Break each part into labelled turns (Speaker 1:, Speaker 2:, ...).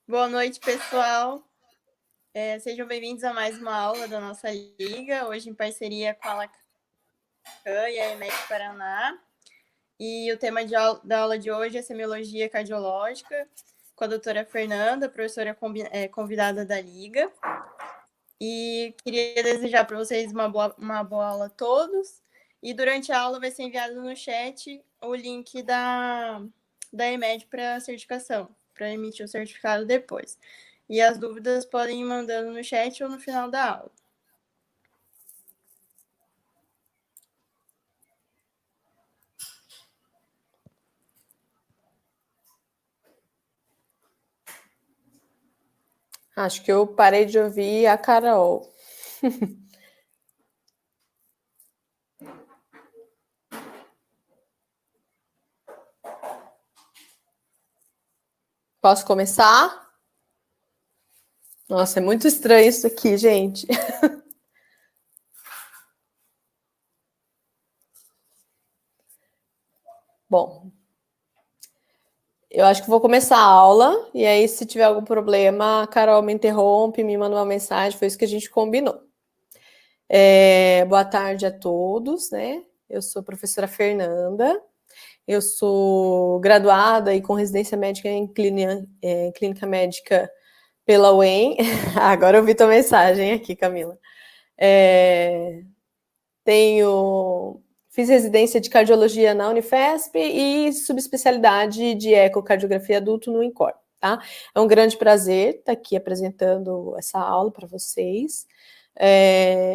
Speaker 1: Boa noite, pessoal. Sejam bem-vindos a mais uma aula da nossa liga, hoje em parceria com a Lacan e a EMEC Paraná. E o tema da aula de hoje é semiologia cardiológica, com a doutora Fernanda, professora convidada da liga. E queria desejar para vocês uma boa aula a todos. E durante a aula vai ser enviado no chat o link da EMED para certificação, para emitir o certificado depois. E as dúvidas podem ir mandando no chat ou no final da aula.
Speaker 2: Acho que eu parei de ouvir a Carol. Posso começar? Nossa, é muito estranho isso aqui, gente. Bom, eu acho que vou começar a aula, e aí, se tiver algum problema, a Carol me interrompe, me manda uma mensagem, foi isso que a gente combinou. Boa tarde a todos, né? Eu sou a professora Fernanda, eu sou graduada e com residência médica em clínica médica pela UEM. Agora eu vi tua mensagem aqui, Camila. Fiz residência de cardiologia na Unifesp e subespecialidade de ecocardiografia adulto no INCOR, tá? É um grande prazer estar aqui apresentando essa aula para vocês.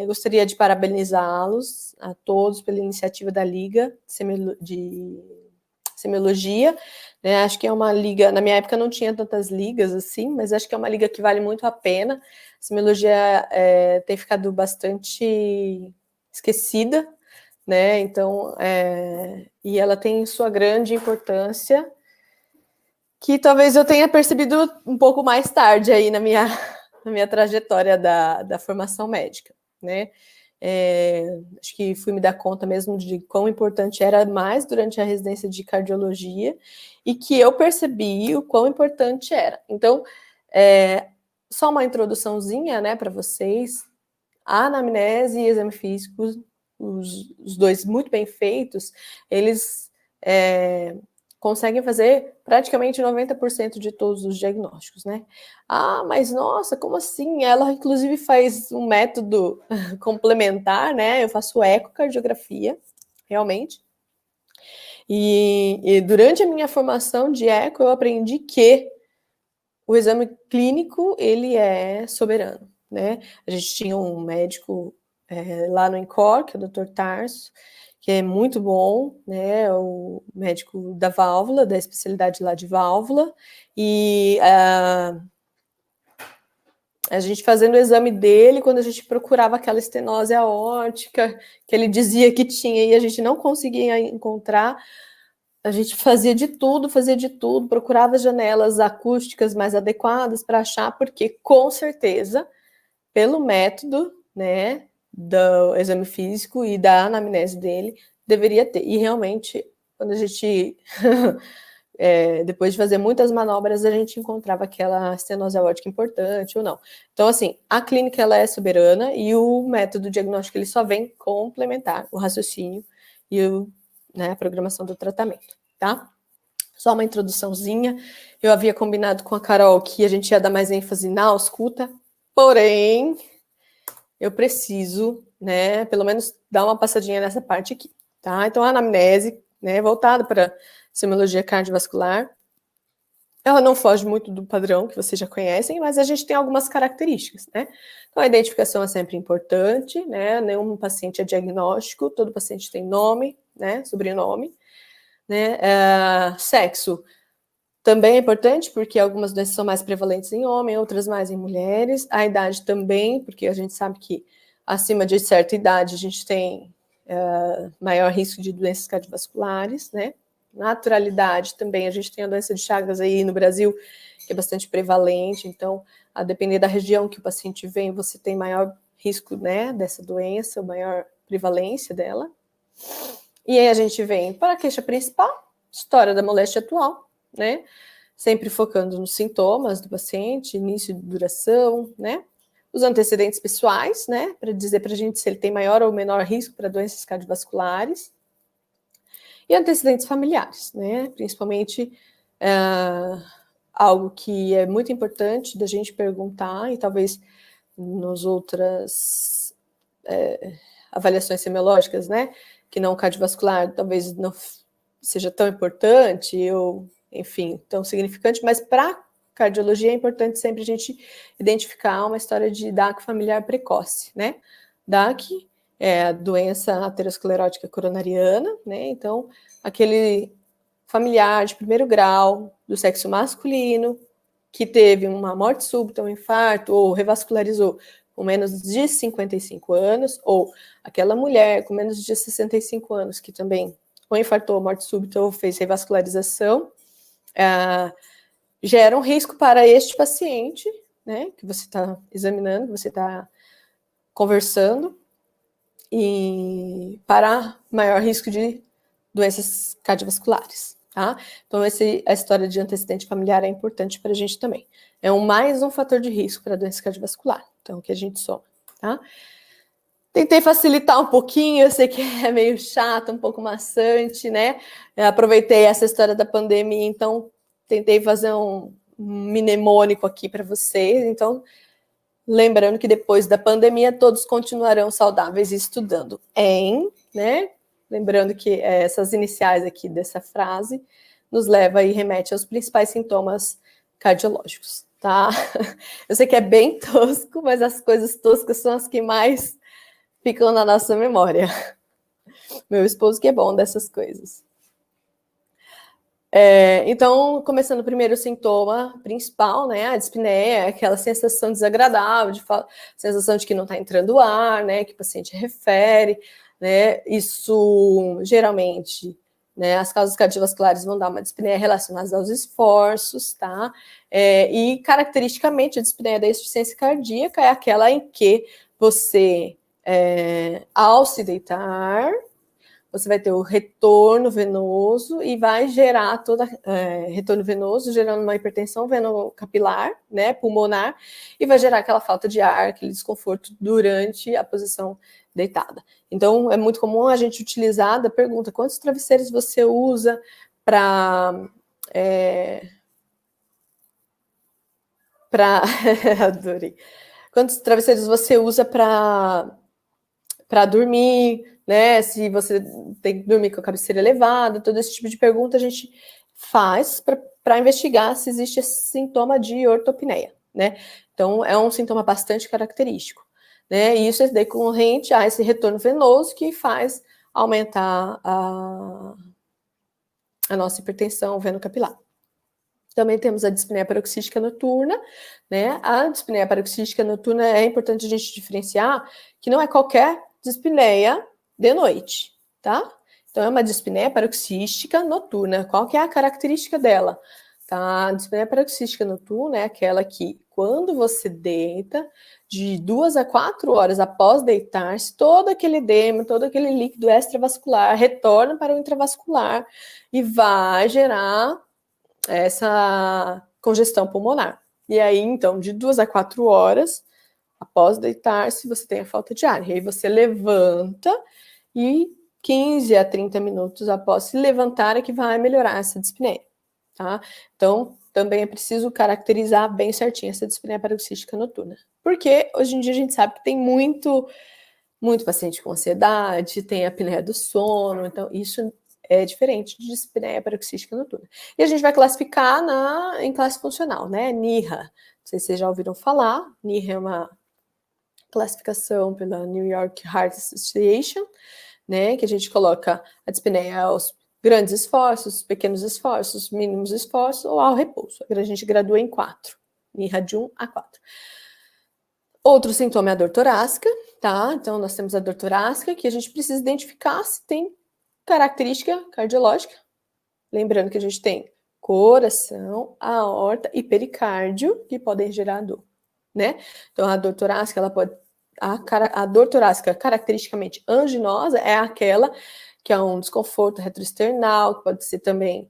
Speaker 2: Gostaria de parabenizá-los a todos pela iniciativa da Liga de Semiologia, né? Acho que é uma liga, na minha época não tinha tantas ligas assim, mas acho que é uma liga que vale muito a pena. A semiologia tem ficado bastante esquecida, né? Então, e ela tem sua grande importância, que talvez eu tenha percebido um pouco mais tarde aí na minha trajetória da formação médica, né? Acho que fui me dar conta mesmo de quão importante era mais durante a residência de cardiologia e que eu percebi o quão importante era. Então, só uma introduçãozinha, né, para vocês. A anamnese e exame físico, os dois muito bem feitos, eles conseguem fazer praticamente 90% de todos os diagnósticos, né? Ah, mas nossa, como assim? Ela, inclusive, faz um método complementar, né? Eu faço ecocardiografia, realmente. E durante a minha formação de eco, eu aprendi que o exame clínico, ele é soberano, né? A gente tinha um médico lá no INCOR, que é o Dr. Tarso, que é muito bom, né? O médico da válvula, da especialidade lá de válvula, e a gente fazendo o exame dele, quando a gente procurava aquela estenose aórtica, que ele dizia que tinha e a gente não conseguia encontrar, a gente fazia de tudo, procurava janelas acústicas mais adequadas para achar, porque com certeza, pelo método, né, do exame físico e da anamnese dele, deveria ter. E realmente, quando a gente, depois de fazer muitas manobras, a gente encontrava aquela estenose aórtica importante ou não. Então, assim, a clínica ela é soberana e o método diagnóstico ele só vem complementar o raciocínio e a programação do tratamento, tá? Só uma introduçãozinha. Eu havia combinado com a Carol que a gente ia dar mais ênfase na ausculta, porém, eu preciso, né, pelo menos dar uma passadinha nessa parte aqui, tá? Então, a anamnese, né, voltada para semiologia cardiovascular, ela não foge muito do padrão que vocês já conhecem, mas a gente tem algumas características, né? Então, a identificação é sempre importante, né? Nenhum paciente é diagnóstico, todo paciente tem nome, né? Sobrenome, né? Sexo também é importante, porque algumas doenças são mais prevalentes em homens, outras mais em mulheres. A idade também, porque a gente sabe que acima de certa idade a gente tem maior risco de doenças cardiovasculares, né? Naturalidade também, a gente tem a doença de Chagas aí no Brasil, que é bastante prevalente, então, a depender da região que o paciente vem, você tem maior risco, né, dessa doença, maior prevalência dela. E aí a gente vem para a queixa principal, história da moléstia atual, né? sempre focando nos sintomas do paciente, início de duração, né? Os antecedentes pessoais, né? Para dizer para a gente se ele tem maior ou menor risco para doenças cardiovasculares. E antecedentes familiares, né? Principalmente algo que é muito importante da gente perguntar, e talvez nas outras avaliações semiológicas, né? Que não cardiovascular, talvez não seja tão importante, ou, enfim, tão significante, mas para cardiologia é importante sempre a gente identificar uma história de DAC familiar precoce, né? DAC é a doença aterosclerótica coronariana, né? Então, aquele familiar de primeiro grau do sexo masculino que teve uma morte súbita, um infarto ou revascularizou com menos de 55 anos, ou aquela mulher com menos de 65 anos que também ou infartou, morte súbita ou fez revascularização, gera um risco para este paciente, né, que você está examinando, que você está conversando, e para maior risco de doenças cardiovasculares, tá? Então, a história de antecedente familiar é importante para a gente também. É mais um fator de risco para doença cardiovascular, então, que a gente soma, tá? Tentei facilitar um pouquinho, eu sei que é meio chato, um pouco maçante, né? Eu aproveitei essa história da pandemia, então tentei fazer um mnemônico aqui para vocês. Então, lembrando que depois da pandemia todos continuarão saudáveis e estudando né? Lembrando que essas iniciais aqui dessa frase nos leva e remete aos principais sintomas cardiológicos, tá? Eu sei que é bem tosco, mas as coisas toscas são as que mais ficam na nossa memória. Meu esposo que é bom dessas coisas. Então, começando o primeiro sintoma principal, né, a dispneia, aquela sensação desagradável, sensação de que não está entrando ar, né, que o paciente refere, né, isso geralmente, né, as causas cardiovasculares vão dar uma dispneia relacionada aos esforços, tá, e caracteristicamente a dispneia da insuficiência cardíaca é aquela em que você, ao se deitar, você vai ter o retorno venoso e vai gerar retorno venoso, gerando uma hipertensão venocapilar, né, pulmonar, e vai gerar aquela falta de ar, aquele desconforto durante a posição deitada. Então, é muito comum a gente utilizar a pergunta: quantos travesseiros você usa para adorei. Quantos travesseiros você usa para dormir, né? Se você tem que dormir com a cabeceira elevada, todo esse tipo de pergunta a gente faz para investigar se existe esse sintoma de ortopneia, né? Então, é um sintoma bastante característico, né? E isso é decorrente a esse retorno venoso que faz aumentar a nossa hipertensão venocapilar. Também temos a dispneia paroxística noturna, né? A dispneia paroxística noturna é importante a gente diferenciar que não é qualquer dispneia de noite, tá? Então, é uma dispneia paroxística noturna. Qual que é a característica dela? Tá? A dispneia paroxística noturna é aquela que, quando você deita, de 2 a 4 horas após deitar-se, todo aquele edema, todo aquele líquido extravascular retorna para o intravascular e vai gerar essa congestão pulmonar. E aí, então, de 2 a 4 horas após deitar-se, você tem a falta de ar. E aí você levanta e 15 a 30 minutos após se levantar é que vai melhorar essa dispneia, tá? Então, também é preciso caracterizar bem certinho essa dispneia paroxística noturna. Porque hoje em dia a gente sabe que tem muito paciente com ansiedade, tem a apneia do sono, então isso é diferente de dispneia paroxística noturna. E a gente vai classificar em classe funcional, né? NYHA. Não sei se vocês já ouviram falar. NYHA é uma classificação pela New York Heart Association, né? Que a gente coloca a dispneia aos grandes esforços, pequenos esforços, mínimos esforços ou ao repouso. A gente gradua em 4. NYHA de 1 a 4. Outro sintoma é a dor torácica, tá? Então, nós temos a dor torácica, que a gente precisa identificar se tem característica cardiológica. Lembrando que a gente tem coração, aorta e pericárdio que podem gerar dor, né? Então, a dor torácica, ela pode... A dor torácica caracteristicamente anginosa é aquela que é um desconforto retroesternal, que pode ser também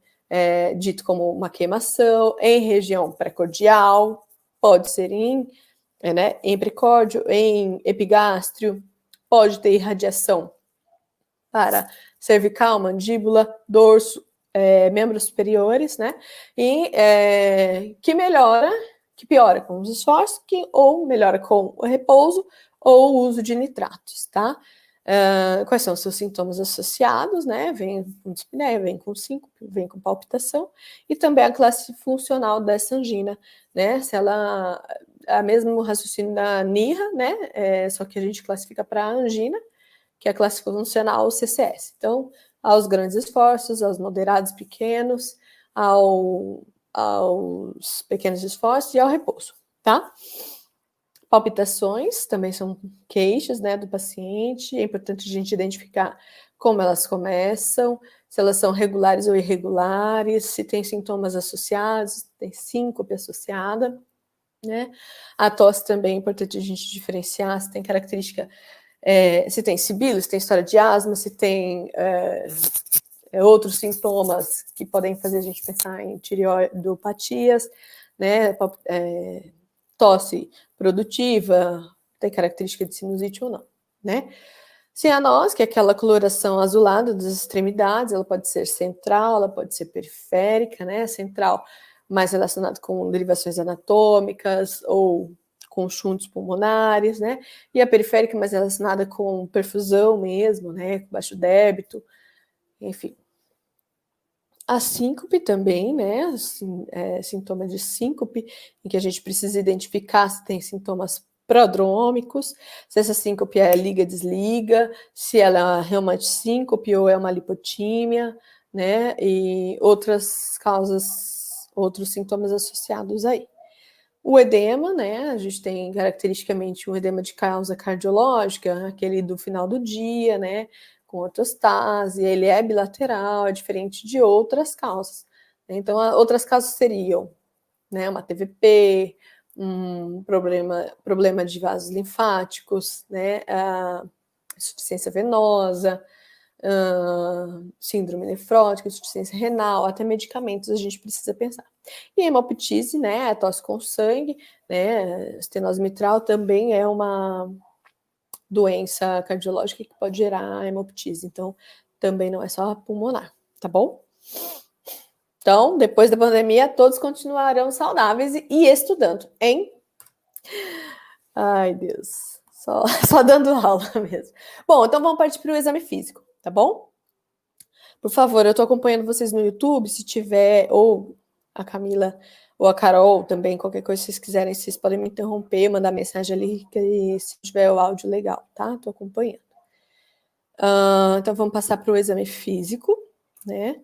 Speaker 2: dito como uma queimação, em região precordial, pode ser em precórdio, em epigástrio, pode ter irradiação para cervical, mandíbula, dorso, membros superiores, né? E que piora com os esforços, ou melhora com o repouso ou o uso de nitratos, tá? Quais são os seus sintomas associados, né? Vem com dispneia, vem com síncope, vem com palpitação, e também a classe funcional dessa angina, né? Se ela é o mesmo raciocínio da NIRA, né? Só que a gente classifica para angina, que é a classe funcional CCS. Então, aos grandes esforços, aos moderados pequenos, aos pequenos esforços e ao repouso, tá? Palpitações também são queixas, né, do paciente. É importante a gente identificar como elas começam, se elas são regulares ou irregulares, se tem sintomas associados, se tem síncope associada, né? A tosse também é importante a gente diferenciar se tem característica, se tem sibilo, se tem história de asma, se tem outros sintomas que podem fazer a gente pensar em tireoidopatias, né? Tosse produtiva, tem característica de sinusite ou não, né? Cianose, que é aquela coloração azulada das extremidades, ela pode ser central, ela pode ser periférica, né? Central mais relacionado com derivações anatômicas ou com chuntos pulmonares, né? E a periférica mais relacionada com perfusão mesmo, né? Com baixo débito, enfim. A síncope também, né? Sintoma de síncope, em que a gente precisa identificar se tem sintomas prodrômicos, se essa síncope é liga-desliga, se ela é uma reumatissíncope ou é uma lipotímia, né? E outras causas, outros sintomas associados aí. O edema, né? A gente tem caracteristicamente um edema de causa cardiológica, aquele do final do dia, né? Com ortostase, ele é bilateral, é diferente de outras causas. Então, outras causas seriam, né, uma TVP, um problema de vasos linfáticos, né, insuficiência venosa, síndrome nefrótica, insuficiência renal, até medicamentos a gente precisa pensar. E a hemoptise, né, a tosse com sangue, né, estenose mitral também é uma doença cardiológica que pode gerar hemoptise, então também não é só pulmonar, tá bom? Então, depois da pandemia, todos continuarão saudáveis e estudando, hein? Ai, Deus, só dando aula mesmo. Bom, então vamos partir para o exame físico, tá bom? Por favor, eu estou acompanhando vocês no YouTube, se tiver, ou a Camila ou a Carol também, qualquer coisa que vocês quiserem, vocês podem me interromper, mandar mensagem ali, que se tiver o áudio legal, tá? Estou acompanhando. Então, vamos passar para o exame físico, né?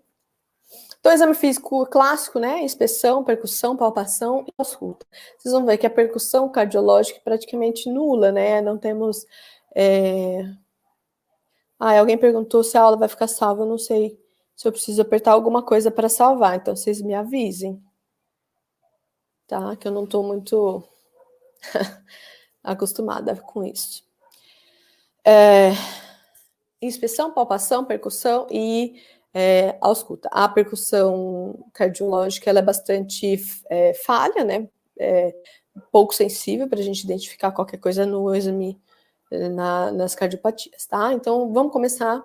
Speaker 2: Então, exame físico clássico, né? Inspeção, percussão, palpação e ausculta. Vocês vão ver que a percussão cardiológica é praticamente nula, né? Não temos... alguém perguntou se a aula vai ficar salva, eu não sei se eu preciso apertar alguma coisa para salvar, então vocês me avisem, tá? Que eu não estou muito acostumada com isso. Inspeção, palpação, percussão e ausculta. A percussão cardiológica ela é bastante falha, né? Pouco sensível para a gente identificar qualquer coisa no exame nas cardiopatias, tá? Então, vamos começar